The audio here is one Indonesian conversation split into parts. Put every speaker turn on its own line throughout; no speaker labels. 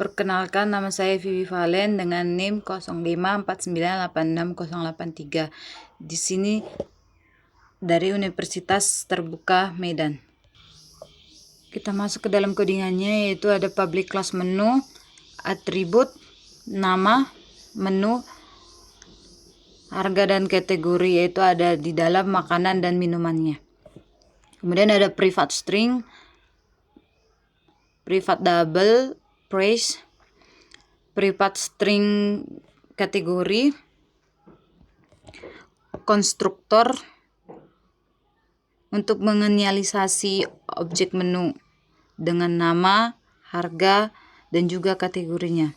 Perkenalkan, nama saya Vivi Valen dengan NIM 0549868083. Di sini dari Universitas Terbuka Medan. Kita masuk ke dalam codingannya, yaitu ada public class menu, atribut, nama, menu, harga dan kategori, yaitu ada di dalam makanan dan minumannya. Kemudian ada private string, private double, price, private string kategori, konstruktor untuk menginisialisasi objek menu dengan nama, harga, dan juga kategorinya.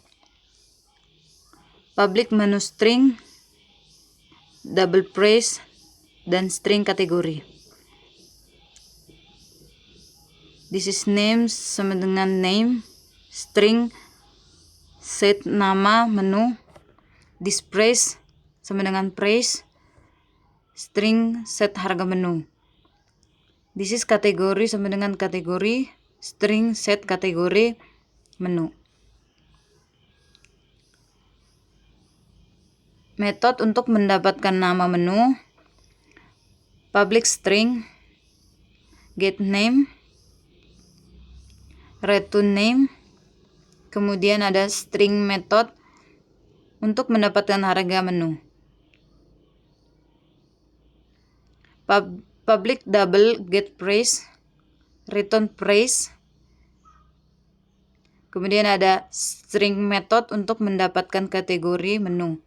Public menu string, double price, dan string kategori. This is name sama dengan name, string, set nama menu, this price sama dengan price, string set harga menu. This is kategori sama dengan kategori, string set kategori menu. Metode untuk mendapatkan nama menu, public string, get name, return name, kemudian ada string method untuk mendapatkan harga menu. Public double get price, return price, kemudian ada string method untuk mendapatkan kategori menu.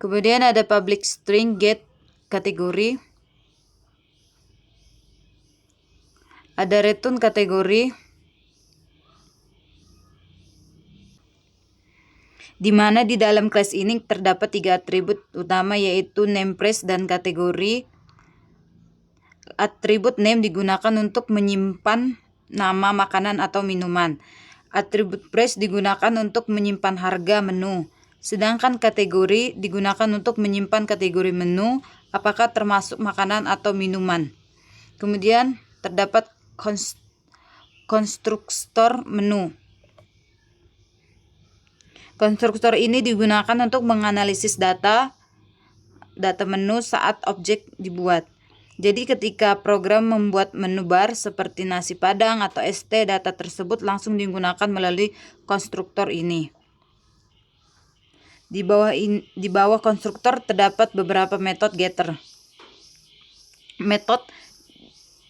Kemudian ada public string get kategori, ada return kategori, di mana di dalam kelas ini terdapat 3 atribut utama, yaitu name, price, dan kategori. Atribut name digunakan untuk menyimpan nama makanan atau minuman. Atribut price digunakan untuk menyimpan harga menu. Sedangkan kategori digunakan untuk menyimpan kategori menu, apakah termasuk makanan atau minuman. Kemudian terdapat konstruktor menu. Konstruktor ini digunakan untuk menganalisis data menu saat objek dibuat. Jadi ketika program membuat menu bar seperti nasi padang atau ST, data tersebut langsung digunakan melalui konstruktor ini. Di bawah konstruktor terdapat beberapa metode getter.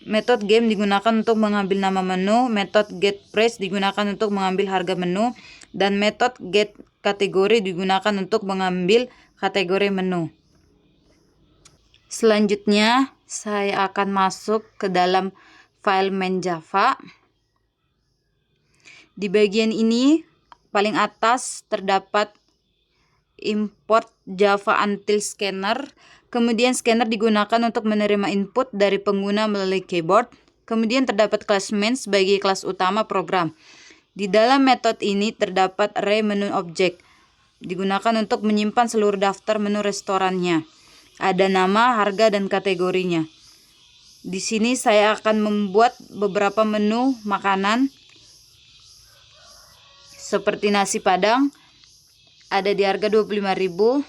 Metode game digunakan untuk mengambil nama menu, metode get price digunakan untuk mengambil harga menu, dan metode get kategori digunakan untuk mengambil kategori menu. Selanjutnya, saya akan masuk ke dalam file main Java. Di bagian ini, paling atas terdapat import Java Until Scanner. Kemudian scanner digunakan untuk menerima input dari pengguna melalui keyboard. Kemudian terdapat kelas main sebagai kelas utama program. Di dalam metode ini terdapat array menu object. Digunakan untuk menyimpan seluruh daftar menu restorannya. Ada nama, harga, dan kategorinya. Di sini saya akan membuat beberapa menu makanan seperti nasi padang. Ada di harga 25.000.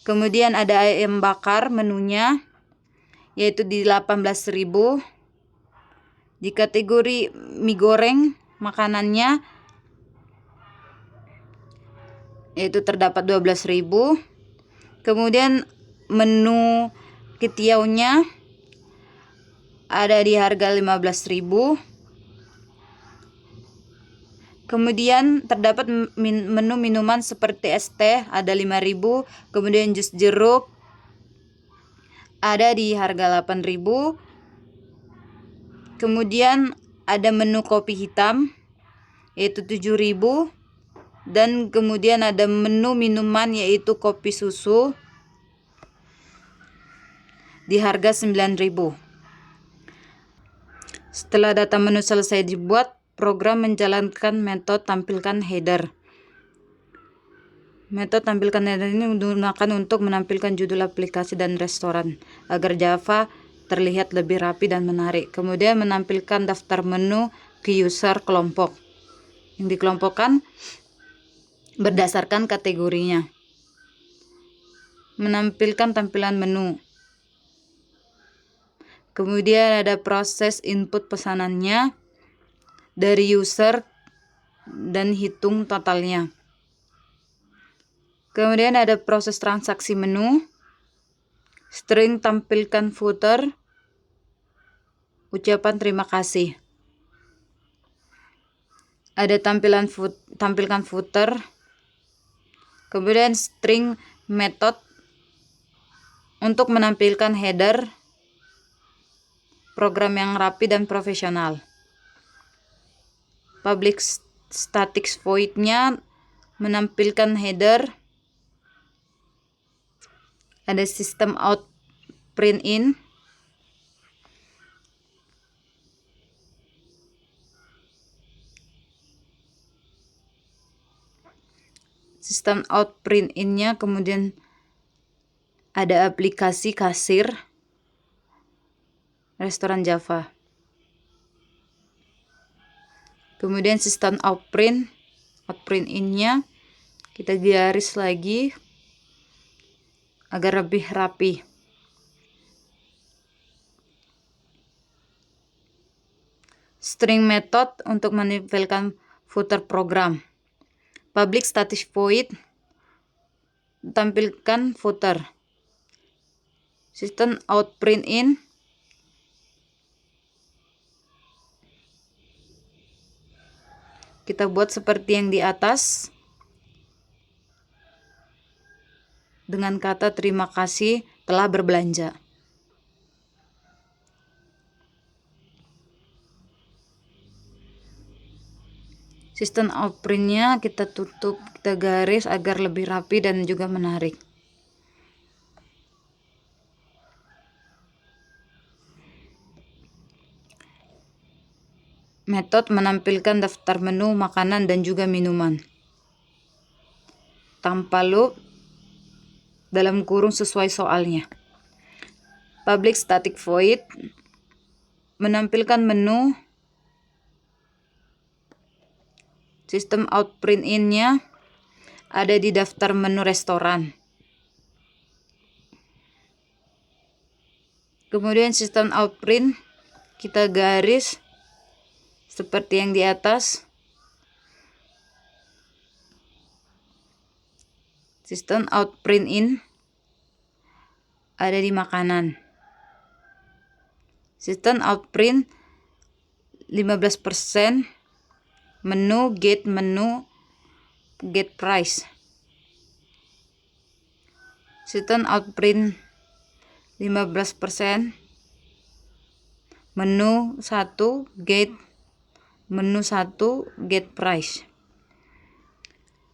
Kemudian ada ayam bakar menunya, yaitu di 18.000. Di kategori mie goreng makanannya, yaitu terdapat 12.000. Kemudian menu ketiaunya ada di harga 15.000. Kemudian terdapat menu minuman seperti es teh ada 5.000, kemudian jus jeruk ada di harga 8.000. Kemudian ada menu kopi hitam yaitu 7.000, dan kemudian ada menu minuman yaitu kopi susu di harga 9.000. Setelah data menu selesai dibuat, program menjalankan metode tampilkan header. Metode tampilkan header ini digunakan untuk menampilkan judul aplikasi dan restoran agar Java terlihat lebih rapi dan menarik. Kemudian menampilkan daftar menu ke user kelompok. yang dikelompokkan berdasarkan kategorinya. Menampilkan tampilan menu. Kemudian ada proses input pesanannya dari user dan hitung totalnya. Kemudian ada proses transaksi menu, string tampilkan footer, ucapan terima kasih. Ada tampilkan footer, kemudian string method untuk menampilkan header, program yang rapi dan profesional. Public static void-nya menampilkan header. Ada system out print in. System out print in-nya kemudian ada aplikasi kasir restoran Java. Kemudian system out print in-nya kita garis lagi agar lebih rapi. String method untuk menempelkan footer program. Public static void tampilkan footer. System out print in kita buat seperti yang di atas dengan kata terima kasih telah berbelanja. System out print-nya kita tutup, kita garis agar lebih rapi dan juga menarik. Metode menampilkan daftar menu makanan dan juga minuman tanpa loop dalam kurung sesuai soalnya. Public static void menampilkan menu. System out print in-nya ada di daftar menu restoran. Kemudian system out print kita garis seperti yang di atas. System out print in ada di makanan. System out print 15%, menu get price. System out print 15%, menu 1 get price.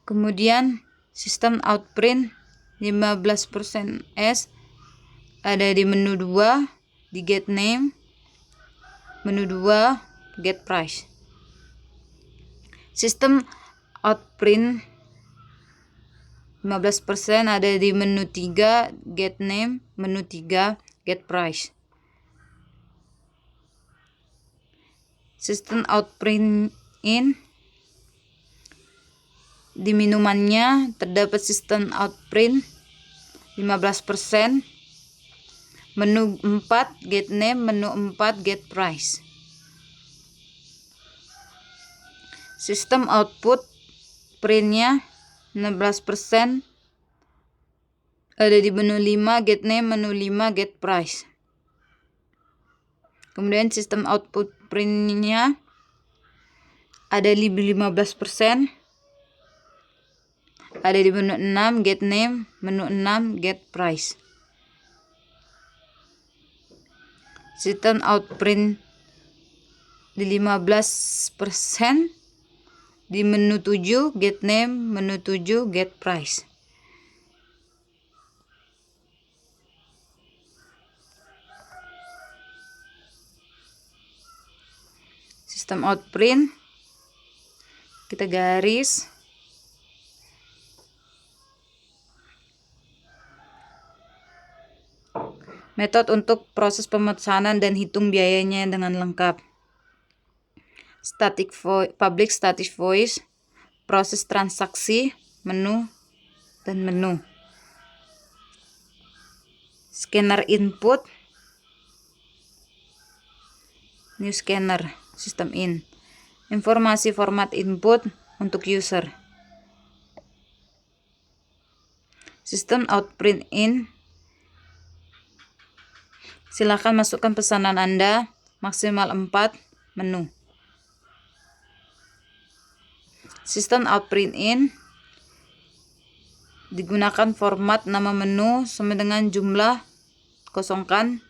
Kemudian system out print 15% S ada di menu 2 di get name, menu 2 get price. System out print 15% ada di menu 3 get name, menu 3 get price. System out print in di minumannya terdapat system out print 15%, menu 4 get name, menu 4 get price. System output printnya 16% ada di menu 5 get name, menu 5 get price. Kemudian system output printnya ada di 15% ada di menu 6 get name, menu 6 get price. System out print di 15% di menu 7 get name, menu 7 get price. System out print kita garis. Metode untuk proses pemesanan dan hitung biayanya dengan lengkap. public static voice, proses transaksi, menu, dan menu. Scanner input, new scanner, system in. Informasi format input untuk user. System out print in. Silakan masukkan pesanan Anda, maksimal 4, menu. System out print in. Digunakan format nama menu sama dengan jumlah, kosongkan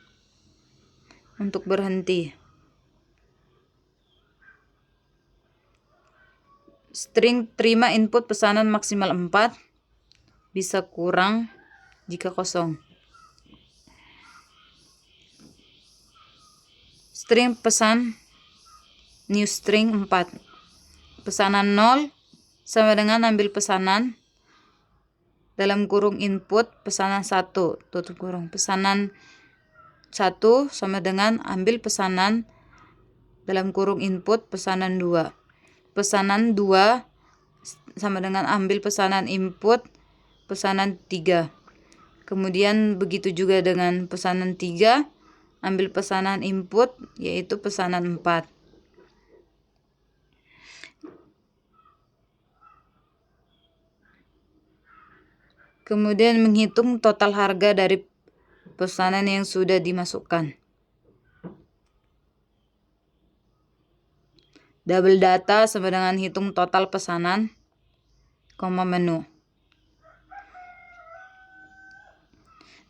untuk berhenti. String terima input pesanan maksimal 4, bisa kurang jika kosong. String pesan, new string 4. Pesanan 0 sama dengan ambil pesanan, dalam kurung input pesanan 1, tutup kurung. Pesanan 1 sama dengan ambil pesanan, dalam kurung input pesanan 2. Pesanan 2 sama dengan ambil pesanan input pesanan 3. Kemudian begitu juga dengan pesanan 3, ambil pesanan input yaitu pesanan 4. Kemudian menghitung total harga dari pesanan yang sudah dimasukkan. Double data sama dengan hitung total pesanan, menu.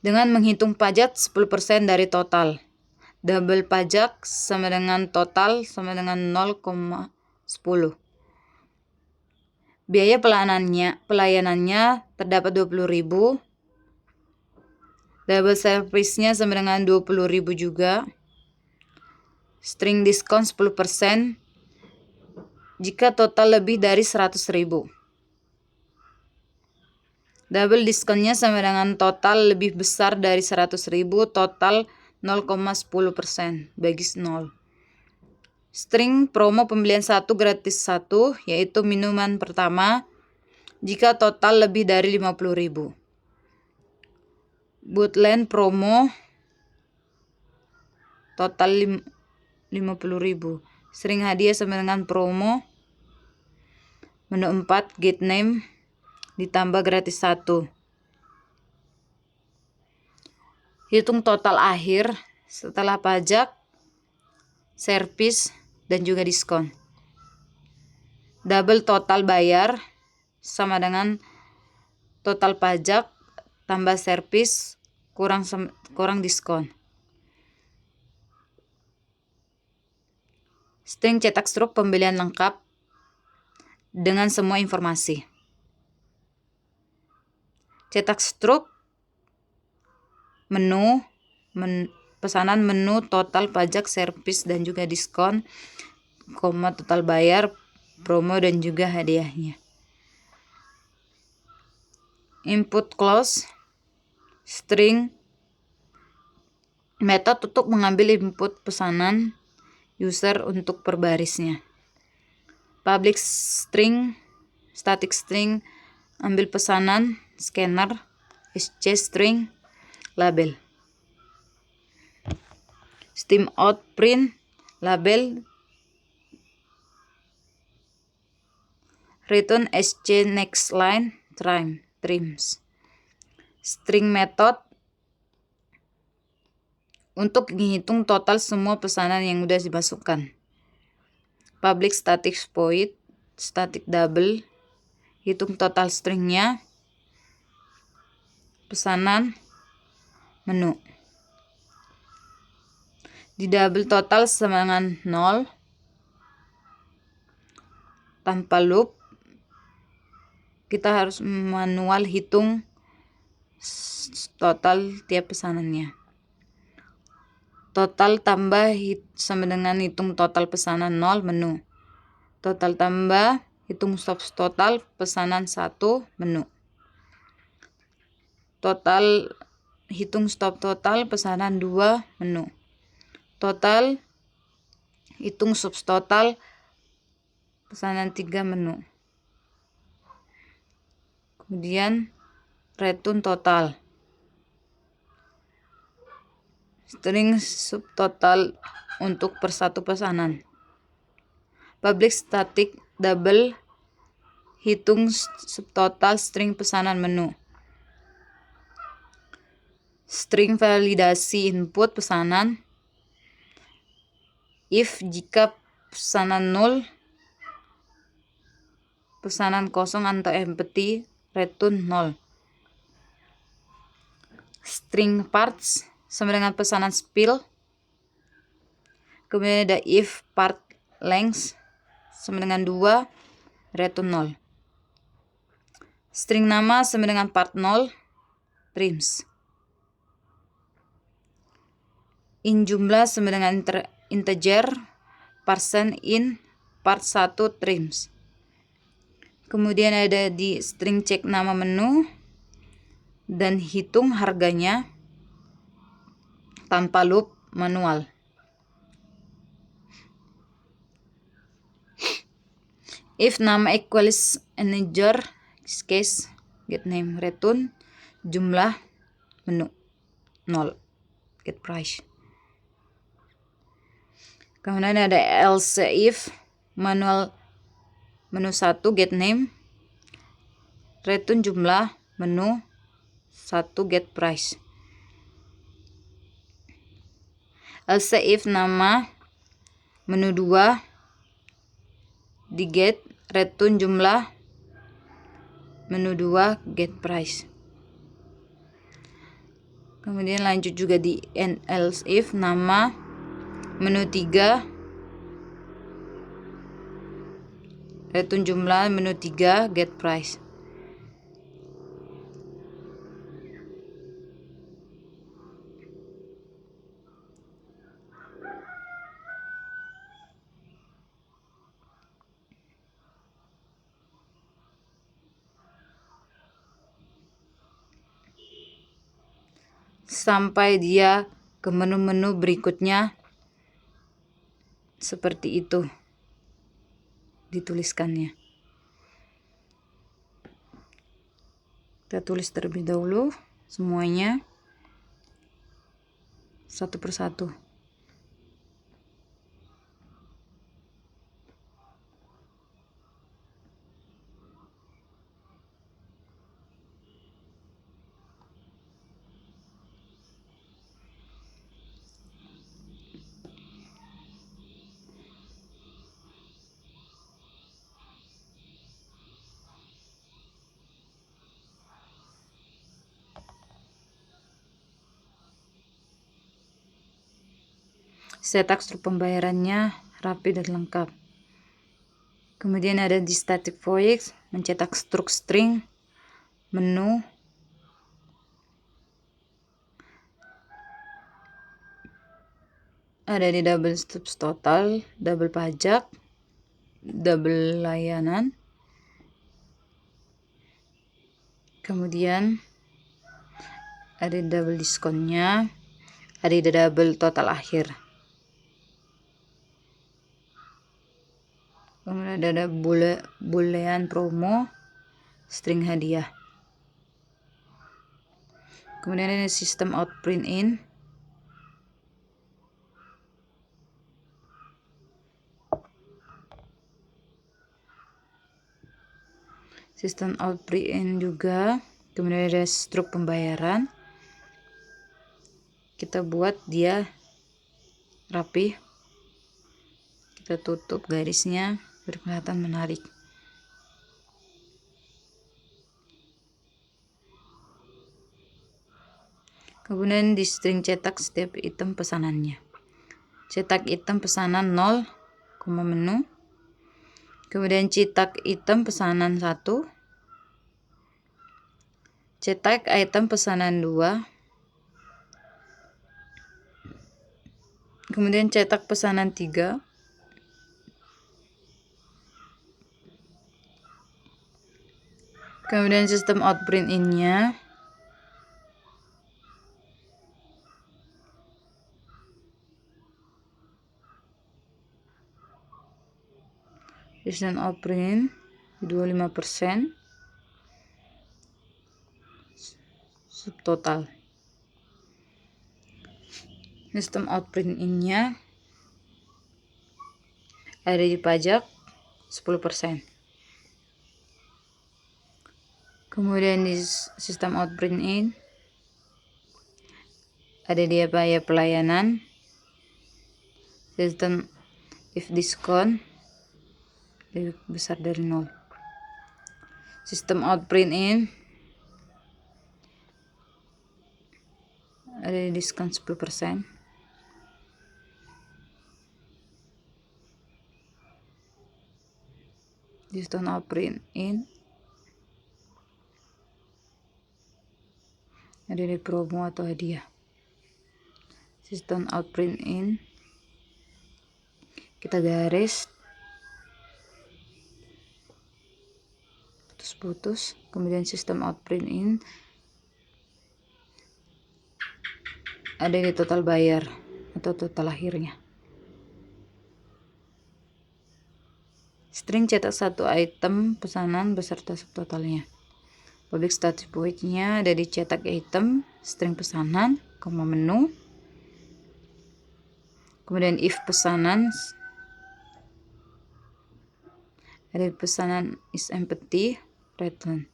Dengan menghitung pajak 10% dari total. Double pajak sama dengan total sama dengan 0,10. Biaya pelayanannya terdapat 20.000. Double service-nya sama dengan 20.000 juga. String diskon 10% jika total lebih dari 100.000. Double diskonnya sama dengan total lebih besar dari 100.000, total 0,10%, bagi 0. String promo pembelian 1 gratis 1, yaitu minuman pertama, jika total lebih dari 50.000. Bootland promo total 50.000. String hadiah sama dengan promo. Menu 4, get name, ditambah gratis 1. Hitung total akhir setelah pajak, servis, dan juga diskon. Double total bayar sama dengan total pajak tambah servis kurang diskon. String cetak struk pembelian lengkap dengan semua informasi. Cetak struk, menu, pesanan, menu, total pajak, servis, dan juga diskon, total bayar, promo, dan juga hadiahnya. Input close, string, metode untuk mengambil input pesanan user untuk per barisnya. Public string, static string, ambil pesanan, scanner, SC string, label. Steam out print, label, return SC next line, trims. String method untuk menghitung total semua pesanan yang sudah dimasukkan. Public static void, static double, hitung total stringnya, pesanan, menu. Di double total sama dengan 0, tanpa loop, kita harus manual hitung total tiap pesanannya. Total tambah sama dengan hitung total pesanan 0, menu. Total tambah hitung stop total pesanan 1, menu. Total hitung stop total pesanan 2, menu. Total hitung subtotal pesanan 3 menu. Kemudian return total. String subtotal untuk per satu pesanan. Public static double hitung subtotal string pesanan menu. String validasi input pesanan. If jika pesanan 0, pesanan kosong atau empty, return 0. String parts sama dengan pesanan spill. Kemudian ada if part length sama dengan 2, return 0. String nama sama dengan part 0, trims. In jumlah sama dengan integer, percent in part 1, trims. Kemudian ada di string cek nama menu dan hitung harganya tanpa loop manual. If nama equals integer, this case get name, return jumlah menu 0, get price. Kemudian ada else if manual menu 1 get name, return jumlah menu 1, get price. Else if nama menu 2 di get, return jumlah menu 2, get price. Kemudian lanjut juga di else if nama menu 3, return jumlah menu 3, get price. Sampai dia ke menu-menu berikutnya seperti itu dituliskannya. Kita tulis terlebih dahulu semuanya satu persatu. Cetak struktur pembayarannya rapi dan lengkap. Kemudian ada di static void, mencetak struk string menu. Ada di double subtotal, double pajak, double layanan. Kemudian ada di double diskonnya, ada di double total akhir. Kemudian ada boolean promo, string hadiah. Kemudian ada sistem out print in. Sistem out print in juga. Kemudian ada struk pembayaran. Kita buat dia rapi. Kita tutup garisnya biar kelihatan menarik. Kemudian di string cetak setiap item pesanannya. Cetak item pesanan 0, menu. Kemudian cetak item pesanan 1. Cetak item pesanan 2. Kemudian cetak pesanan 3. Kemudian sistem outprint in-nya. Sistem outprint 25% subtotal. Sistem outprint in-nya ada di pajak 10%. Kemudian di sistem outprint in ada di biaya pelayanan, sistem if diskon lebih besar dari 0. Sistem outprint in ada di diskon 10%. Sistem outprint in ada di promo atau hadiah. Sistem outprint in kita garis putus-putus. Kemudian sistem outprint in ada di total bayar atau total akhirnya. String cetak satu item pesanan beserta subtotalnya. Public status void-nya ada di cetak item, string pesanan, menu. Kemudian if pesanan ada di pesanan is empty, return.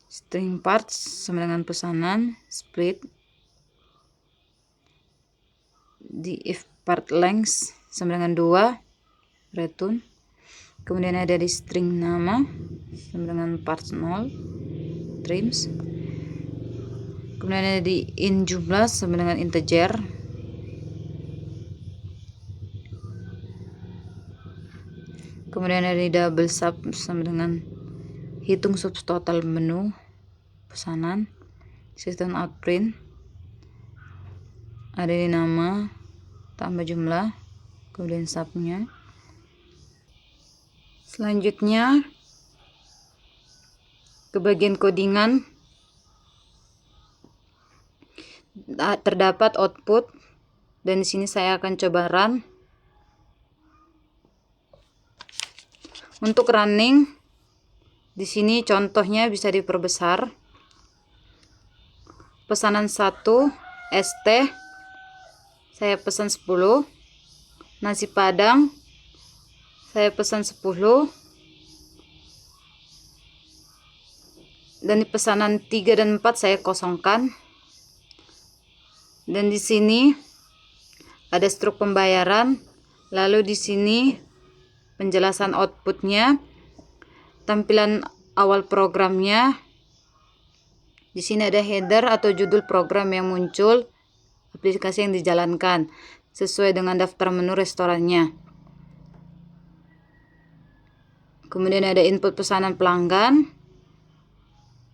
String parts sama dengan pesanan, split. Di if part length sama dengan 2, return. Kemudian ada di string nama sama dengan parts 0, trims. Kemudian ada di in jumlah sama dengan integer. Kemudian ada di double sub sama dengan hitung subtotal menu pesanan. Sistem outprint ada di nama tambah jumlah, kemudian subnya. Selanjutnya ke bagian codingan, terdapat output dan di sini saya akan coba run. Untuk running di sini contohnya bisa diperbesar. Pesanan 1 ST saya pesan 10, nasi padang saya pesan 10, dan di pesanan 3 dan 4 saya kosongkan. Dan di sini ada struk pembayaran, lalu di sini penjelasan outputnya, tampilan awal programnya. Di sini ada header atau judul program yang muncul, aplikasi yang dijalankan sesuai dengan daftar menu restorannya. Kemudian ada input pesanan pelanggan.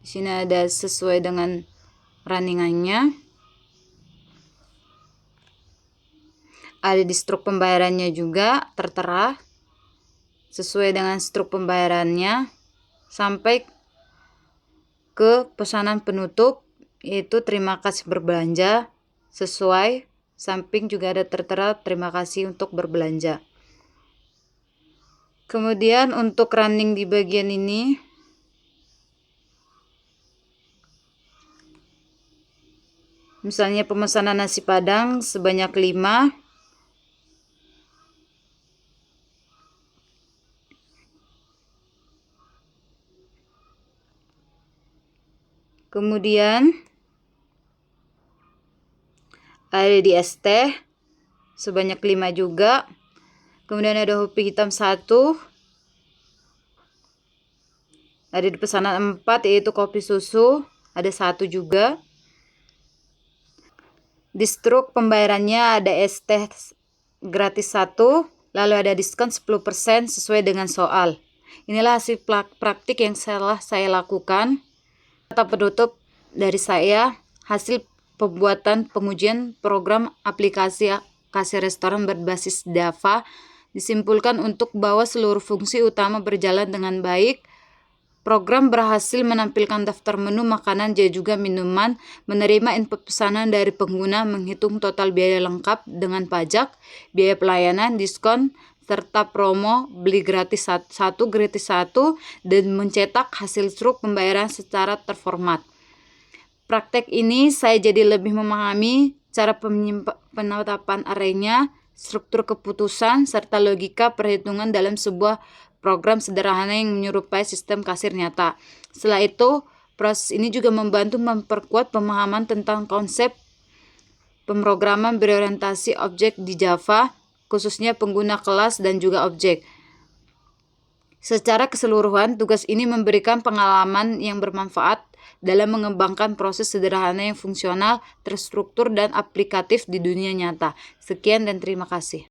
Di sini ada sesuai dengan runningannya. Ada di struk pembayarannya juga tertera sesuai dengan struk pembayarannya sampai ke pesanan penutup, yaitu terima kasih berbelanja, sesuai. Samping juga ada tertera terima kasih untuk berbelanja. Kemudian untuk running di bagian ini, misalnya pemesanan nasi padang sebanyak 5. Kemudian ada di ST sebanyak 5 juga. Kemudian ada hopi hitam 1. Ada di pesanan 4 yaitu kopi susu, ada 1 juga. Di struk pembayarannya ada ST gratis 1, lalu ada diskon 10% sesuai dengan soal. Inilah hasil praktik yang saya lakukan. Kata penutup dari saya, hasil pembuatan pengujian program aplikasi kasir restoran berbasis Java disimpulkan untuk bahwa seluruh fungsi utama berjalan dengan baik. Program berhasil menampilkan daftar menu makanan dan juga minuman, menerima input pesanan dari pengguna, menghitung total biaya lengkap dengan pajak, biaya pelayanan, diskon, serta promo beli gratis 1 gratis 1 dan mencetak hasil struk pembayaran secara terformat. Praktek ini saya jadi lebih memahami cara penetapan arraynya, struktur keputusan, serta logika perhitungan dalam sebuah program sederhana yang menyerupai sistem kasir nyata. Setelah itu, proses ini juga membantu memperkuat pemahaman tentang konsep pemrograman berorientasi objek di Java, khususnya pengguna kelas dan juga objek. Secara keseluruhan, tugas ini memberikan pengalaman yang bermanfaat dalam mengembangkan proses sederhana yang fungsional, terstruktur, dan aplikatif di dunia nyata. Sekian dan terima kasih.